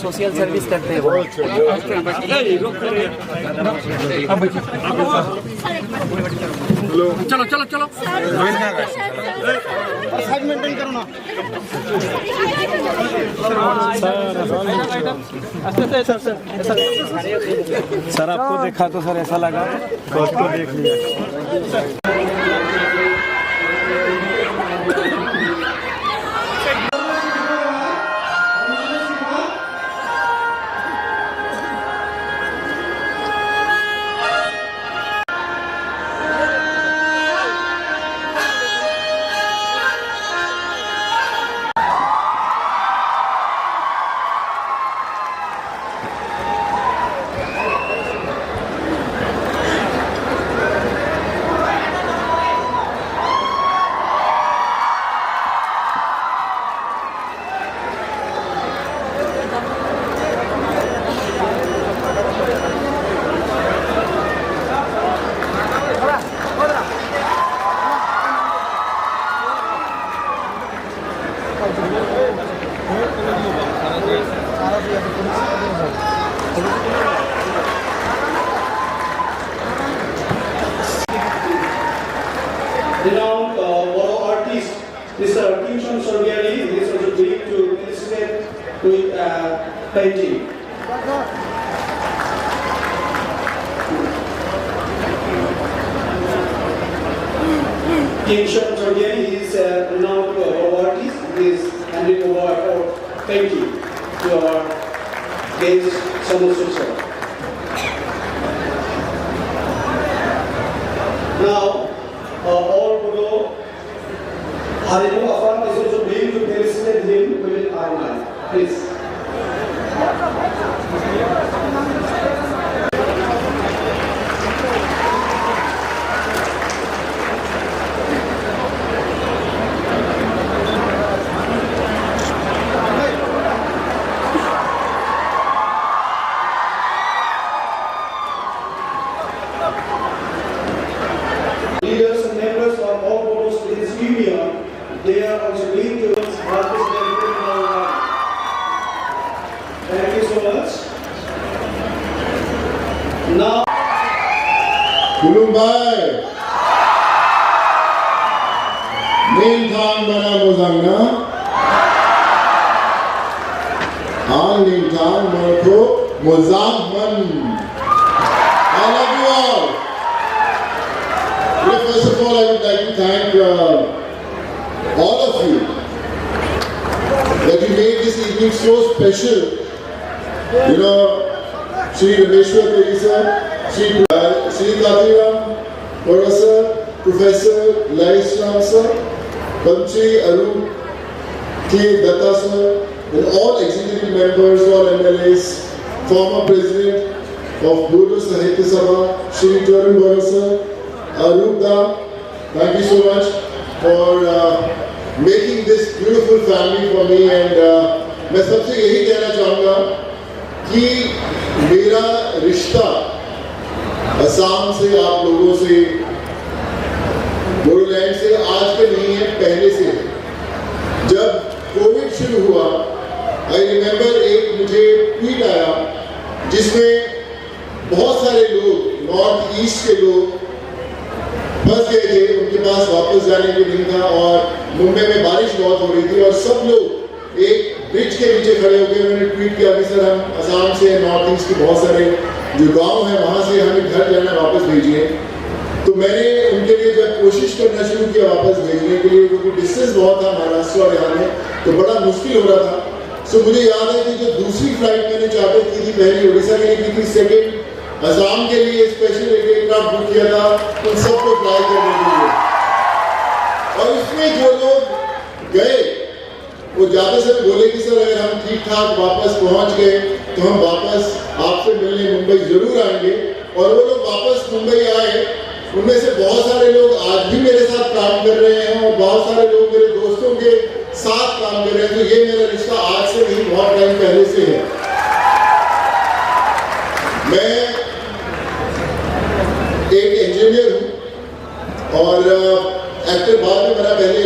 Social service करते हैं। चलो चलो चलो साइड मेंटेन करो ना सर। आपको देखा तो सर ऐसा लगा कोच को देख लिया। Renowned Bodo artist, Mr. Sonu is also going to participate with painting. Sonu is a renowned Bodo artist. He is handing over for painting to our guest, Sonu. Now, all Bodo Harimu Afan is also going to felicitate him with an honor. Please. Leaders and members of all Bodo Students Union, they are also going to participate in our life. Thank you so much. Now, Kulumbai, main than bana mozangna, all main than marko mozangman. I love you all. First of all, I would like to thank all of you that you made this evening so special. You know, Shri Rameshwar Peri sir, Shri Kokrajhar, Professor, Professor Laisram sir, Bamchi Arun, K. Datta sir, and all executive members, all MLAs, former President of Bodo Sahitya Sabha, Shri Tarun Bora sir, Arupda, thank you so much for making this beautiful family for me, and मैं सबसे यही कहना चाहूँगा कि मेरा रिश्ता असम से, आप लोगों से, बोडोलैंड से आज के नहीं है, पहले से है। जब कोविड शुरू हुआ, आई रिमेम्बर एक मुझे ट्वीट आया जिसमें बहुत सारे लोग, नॉर्थ ईस्ट के लोग फंस गए थे, उनके पास वापस जाने को नहीं था और मुंबई में बारिश बहुत हो रही थी और सब लोग एक ब्रिज के नीचे खड़े हो गए। मैंने ट्वीट किया कि सर हम असम से, नॉर्थ ईस्ट के बहुत सारे जो गांव हैं वहां से हमें घर जाना वापस भेजिए। तो मैंने उनके लिए जब कोशिश करना शुरू किया वापस भेजने के लिए, क्योंकि डिस्टेंस बहुत था महाराष्ट्र और यहाँ में, तो बड़ा मुश्किल हो रहा था। सो मुझे याद है कि जो दूसरी फ्लाइट मैंने चार्टर की थी, पहली उड़ीसा के लिए की थी, सेकेंड असम के लिए स्पेशल एयरक्राफ्ट बुक किया था उन सबको फ्लाई करने के लिए। और इसमें जो लोग गए वो ज्यादा से बोले कि सर अगर हम ठीक ठाक वापस पहुंच गए तो हम वापस आपसे मिलने मुंबई जरूर आएंगे। और वो लोग वापस मुंबई आए, उनमें से बहुत सारे लोग आज भी मेरे साथ काम कर रहे हैं और बहुत सारे लोग मेरे दोस्तों के साथ काम कर रहे हैं। तो ये मेरा रिश्ता आज से नहीं, बहुत टाइम पहले से है। मैं एक इंजीनियर हूँ और एक्टर बाद में बना, पहले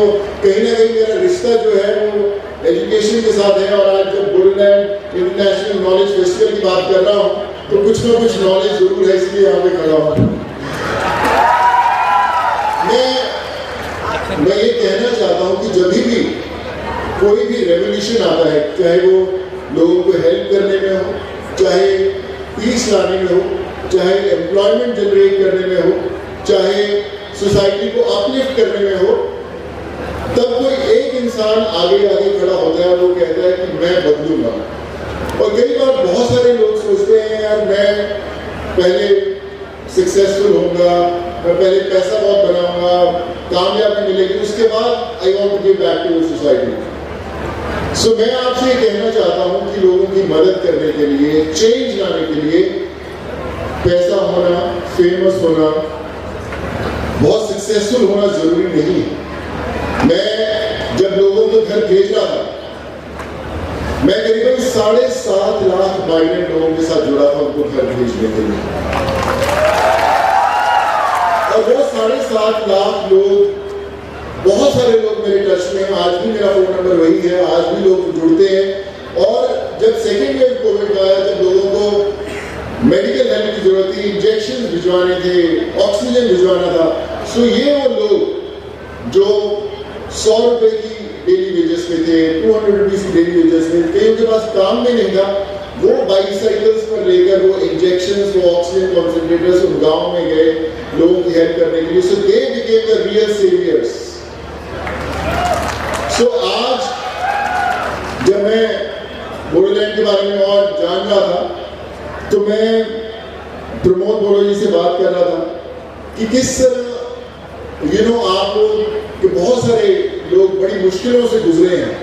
तो कहीं ना कहीं मेरा रिश्ता जो है वो एजुकेशन के साथ है। और आज जब बोडोलैंड इंटरनेशनल नॉलेज फेस्टिवल की बात कर रहा हूँ तो कुछ ना कुछ नॉलेज जरूर है, इसलिए यहाँ पे खड़ा हूँ। मैं ये कहना चाहता हूँ कि जब भी कोई भी रेवोल्यूशन आता है, चाहे वो लोगों को हेल्प करने में हो, चाहे पीस लाने में हो, चाहे एम्प्लॉयमेंट जनरेट करने में हो, चाहे सोसाइटी को अपलिफ्ट करने में हो, तब कोई एक इंसान आगे खड़ा होता है और वो कहता है कि मैं बदलूंगा। और कई बार बहुत सारे लोग सोचते हैं यार मैं पहले सक्सेसफुल होऊंगा, मैं पहले पैसा बहुत बनाऊंगा, कामयाबी मिलेगी, उसके बाद I want to give back to the society. So मैं आपसे ये कहना चाहता हूँ कि लोगों की मदद करने के लिए, चेंज लाने के लिए पैसा होना, फेमस होना, बहुत सक्सेसफुल होना जरूरी नहीं है। मैं जब लोगों को घर भेज रहा था, मैं करीबन 7.5 लाख माइग्रेंट लोगों के साथ जुड़ा था उनको घर भेजने के लिए। और वो 7.5 लाख लोग, बहुत सारे लोग मेरे टच में हैं, आज भी मेरा फोन नंबर वही है, आज भी लोग जुड़ते हैं। और जब सेकेंड वेव कोविड आया, जब लोगों को मेडिकल हेल्प की जरूरत थी, इंजेक्शन भिजवाने थे, ऑक्सीजन भिजवाना था, सो ये वो लोग जो 100 रुपए की डेली वेजेस पे थे, 200 रुपीज की डेली वेजेस पे, कईयों के पास काम में नहीं था, वो बाइसाइकिल्स पर लेकर वो इंजेक्शंस, वो ऑक्सीजन कॉन्सेंट्रेटर्स उन गाँव में गए लोगों की हेल्प करने के लिए। So they became the real saviours. So आज जब मैं बोडोलैंड के बारे में और जान रहा था तो मैं प्रमोद बोडो जी से बात कर रहा था कि किस आप लोग कि बहुत सारे लोग बड़ी मुश्किलों से गुजरे हैं,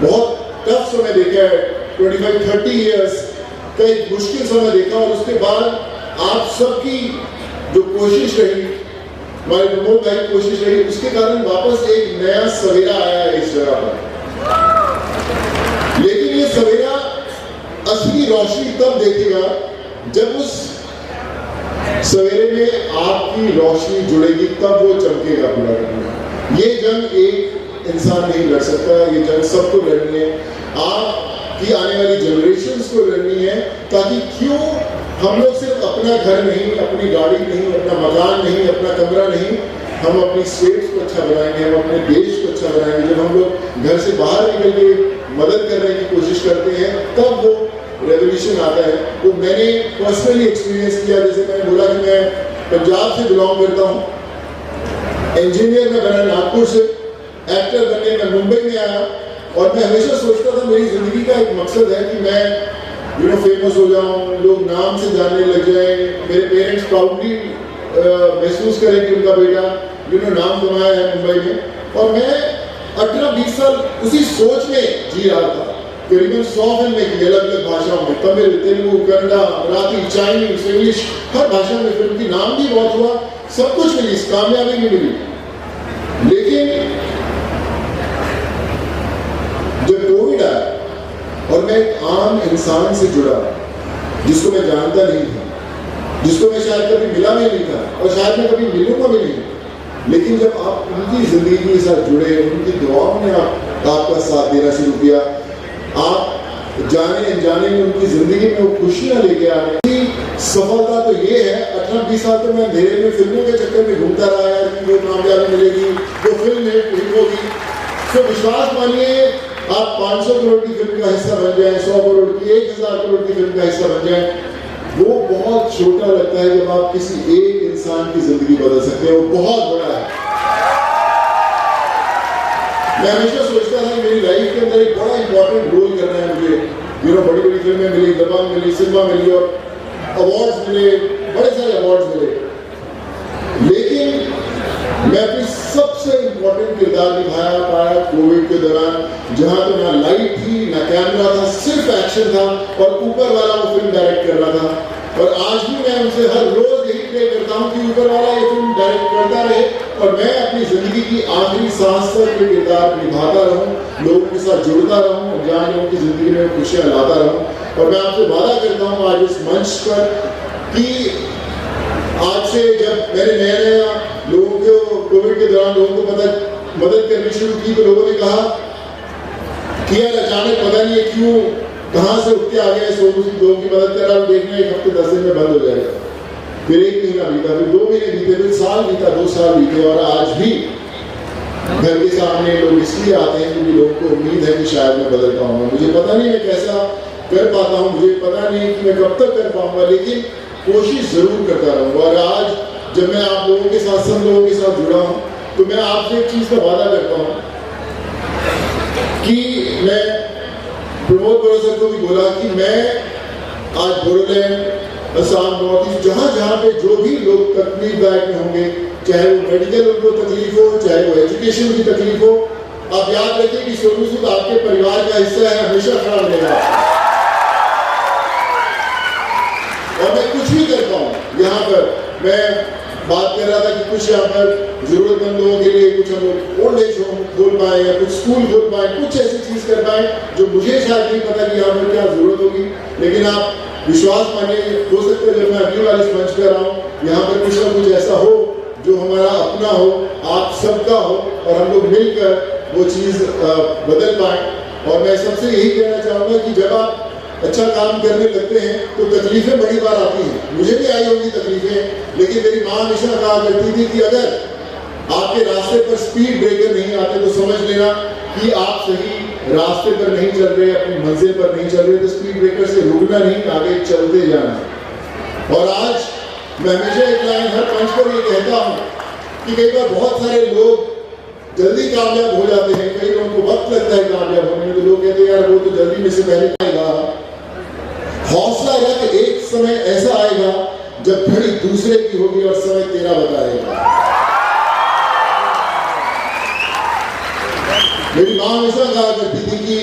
बहुत टफ समय देखा है, 25-30 इयर्स का एक मुश्किल समय देखा, और उसके बाद आप सबकी जो कोशिश रही, हमारे प्रमोद भाई की कोशिश रही, उसके कारण वापस एक नया सवेरा आया है इस जगह पर। लेकिन ये सवेरा असली रोशनी तब देखेगा जब उस सवेरे में आपकी रोशनी जुड़ेगी, तब वो चमकेगा पूरा। ये जंग एक इंसान नहीं लड़ सकता, ये जंग सबको लड़नी है, आपकी आने वाली जनरेशंस को लड़नी है, ताकि क्यों हम लोग सिर्फ अपना घर नहीं, अपनी गाड़ी नहीं, अपना मकान नहीं, अपना कमरा नहीं, हम अपनी स्टेट्स को अच्छा बनाएंगे, हम अपने देश को अच्छा बनाएंगे। जब हम लोग घर से बाहर निकल के मदद करने की कोशिश करते हैं, तब वो रेवोल्यूशन आता है। तो मैंने पर्सनली एक्सपीरियंस किया, जैसे मैंने बोला कि मैं पंजाब से बिलोंग करता हूँ, इंजीनियर में बना नागपुर से, एक्टर बनने में मुंबई में आया, और मैं हमेशा सोचता था मेरी जिंदगी का एक मकसद है कि मैं फेमस हो जाऊं, लोग नाम से जानने लग जाएं, मेरे पेरेंट्स प्राउडली महसूस करें कि उनका बेटा नाम कमाया है मुंबई में। और मैं 18-20 साल उसी सोच में जी रहा था। करीबन 100 फिल्में की अलग अलग भाषाओं में, तमिल, तेलुगु, कन्नड़ा, मराठी, चाइनीज, इंग्लिश, हर भाषा में फिल्म की नाम भी बहुत हुआ, सब कुछ मिली, कामयाबी भी मिली। लेकिन जब कोविड आया और मैं एक आम इंसान से जुड़ा जिसको मैं जानता नहीं था, जिसको मैं शायद कभी मिला भी नहीं था, और शायद मैं कभी मिलूंगा भी नहीं, लेकिन जब आप उनकी जिंदगी के साथ जुड़े, उनकी दुआओं ने आपका साथ देना शुरू किया, आप जाने अनजाने में उनकी जिंदगी में वो खुशियां लेके आ रहे हैं। सफलता तो ये है, 18-20 साल तो मैं अंधेरे में फिल्मों के चक्कर में घूमता रहा यार कि वो कामयाबी मिलेगी, वो फिल्म हिट होगी। तो विश्वास मानिए, आप 500 करोड़ की फिल्म का हिस्सा बन जाए, 100 करोड़ की, 1000 करोड़ की फिल्म का हिस्सा बन जाए, वो बहुत छोटा लगता है जब आप किसी एक इंसान की जिंदगी बदल सकते हैं, वो बहुत बड़ा है। मैं हमेशा सोचता था कि मेरी लाइफ के अंदर एक बड़ा इंपॉर्टेंट रोल करना है मुझे। बड़ी बड़ी फिल्में मिली, दबंग मिली, सिनेमा मिली, और अवार्ड्स मिले, बड़े सारे अवार्ड्स मिले, लेकिन मैं अपनी सबसे इंपॉर्टेंट किरदार निभाया पाया कोविड के दौरान, जहां तो ना लाइट थी, ना कैमरा था, सिर्फ एक्शन था, और ऊपर वाला वो फिल्म डायरेक्ट कर रहा था। और आज भी मैं उनसे हर रोज यही प्रे करता हूँ कि ऊपर वाला ये फिल्म डायरेक्ट करता रहे, और मैं अपनी जिंदगी की आखिरी सांस तक ये किरदार निभाता रहूँ, लोगों के साथ जुड़ता रहूँ, जहाँ लोगों की जिंदगी में खुशियाँ लाता रहूँ। और मैं आपसे वादा करता हूँ आज इस मंच पर कि आज से जब मैंने नया लोगों को कोविड के दौरान लोगों को पता मदद करनी शुरू की तो लोगों ने कहा कि यार अचानक पता नहीं है क्यों कहाँ से उठ के आ गया सोनू सिंह लोगों की मदद कर रहा है, देखना 1 हफ्ते 10 दिन में बंद हो जाएगा। फिर 1 महीना बीता, फिर 2 महीने बीते, फिर साल बीता, 2 साल बीते, और आज भी घर के सामने लोग इसलिए आते हैं क्योंकि लोगों को उम्मीद है कि शायद मैं बदल पाऊंगा। मुझे पता नहीं मैं कैसा कर पाता हूँ, मुझे पता नहीं कि मैं कब तक कर पाऊंगा, लेकिन कोशिश जरूर करता रहूंगा। और आज जब मैं आप लोगों के साथ, सब लोगों के साथ जुड़ा हूँ, तो मैं आपसे एक चीज का वादा करता हूँ कि मैं प्रमोद बड़ो सर को भी बोला कि मैं आज बोडोलैंड, असम, नॉर्थ ईस्ट, जहाँ पे जो भी लोग तकलीफदायक में होंगे, चाहे वो मेडिकल उनको तकलीफ हो, चाहे वो एजुकेशन की तकलीफ हो, आप याद रखें कि सोनू सूद आपके परिवार का हिस्सा है, हमेशा खड़ा रहेगा। और मैं कुछ भी कर पाऊँ यहाँ पर, मैं बात कर रहा था कि कुछ यहाँ पर जरूरतमंद लोगों के लिए कुछ हम लोग ओल्ड एज होम खोल पाए या कुछ स्कूल खोल पाए, कुछ ऐसी चीज कर पाए जो मुझे शायद नहीं पता कि यहाँ पर क्या जरूरत होगी, लेकिन आप विश्वास मानिए, हो सकता है जब मैं अगली बार इस मंच पर आऊँ, यहाँ पर कुछ ना कुछ ऐसा हो जो हमारा अपना हो, आप सबका हो, और हम लोग मिलकर वो चीज बदल पाए। और मैं सबसे यही कहना चाहूंगा कि जब आप अच्छा काम करने लगते हैं तो तकलीफें बड़ी बार आती हैं, मुझे भी आई होंगी तकलीफें, लेकिन मेरी माँ हमेशा कहा करती थी कि अगर आपके रास्ते पर स्पीड ब्रेकर नहीं आते तो समझ लेना कि आप सही रास्ते पर नहीं चल रहे, अपनी मंजिल पर नहीं चल रहे, तो स्पीड ब्रेकर से रुकना नहीं, आगे चलते जाना। और आज मैं हमेशा एक लाइन हर मंच पर ये कहता हूँ कि कई बार बहुत सारे लोग जल्दी कामयाब हो जाते हैं, कई लोगों को वक्त लगता है कामयाब होने में, तो लोग कहते हैं यार वो तो जल्दी में से पहले आएगा। हौसला रख, एक समय ऐसा आएगा जब घड़ी दूसरे की होगी और समय तेरा बताएगा। मेरी माँ हमेशा कहा करती थी कि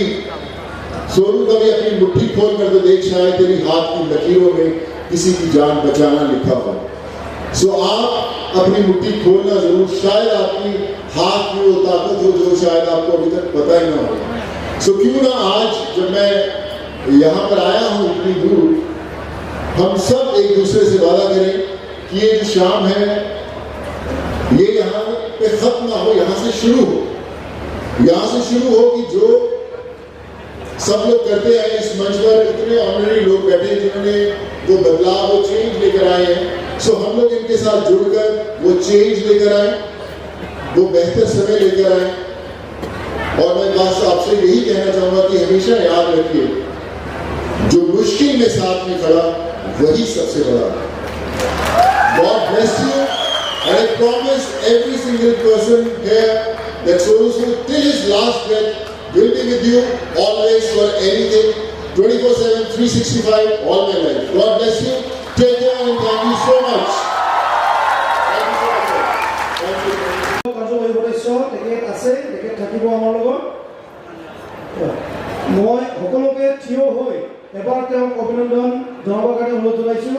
सोनू कभी अपनी मुट्ठी खोल कर तो देख, शायद तेरी हाथ की लकीरों में किसी की जान बचाना लिखा हो। सो आप अपनी मुट्ठी खोलना जरूर, शायद आपकी हाथ में वो ताकत हो जो शायद आपको अभी तक पता ही ना हो। सो क्यों ना आज जब मैं यहाँ पर आया हूँ इतनी दूर, हम सब एक दूसरे से वादा करें कि ये जो शाम है ये यहाँ पे खत्म ना हो, यहाँ से शुरू हो, यहाँ से शुरू हो कि जो सब लोग करते हैं इस मंच पर, इतने ऑनरी लोग बैठे हैं जिन्होंने वो बदलाव, वो चेंज लेकर आए हैं। सो हम लोग इनके साथ जुड़कर वो चेंज लेकर आए, वो बेहतर समय लेकर आए। और मैं बस आपसे यही कहना चाहूंगा कि हमेशा याद रखिए, जो मुश्किल में साथ में खड़ा वही सबसे बड़ा। God bless you, and I promise every single person here that Sonu Sood till his last breath will be with you always for anything, 24/7, 365, all my life. God bless you. Take care and thank you so much. মই সকলোকে থিয় হৈ এবাৰ তেওঁক অভিনন্দন জনাবৰ কাৰণে অনুৰোধ জনাইছোঁ।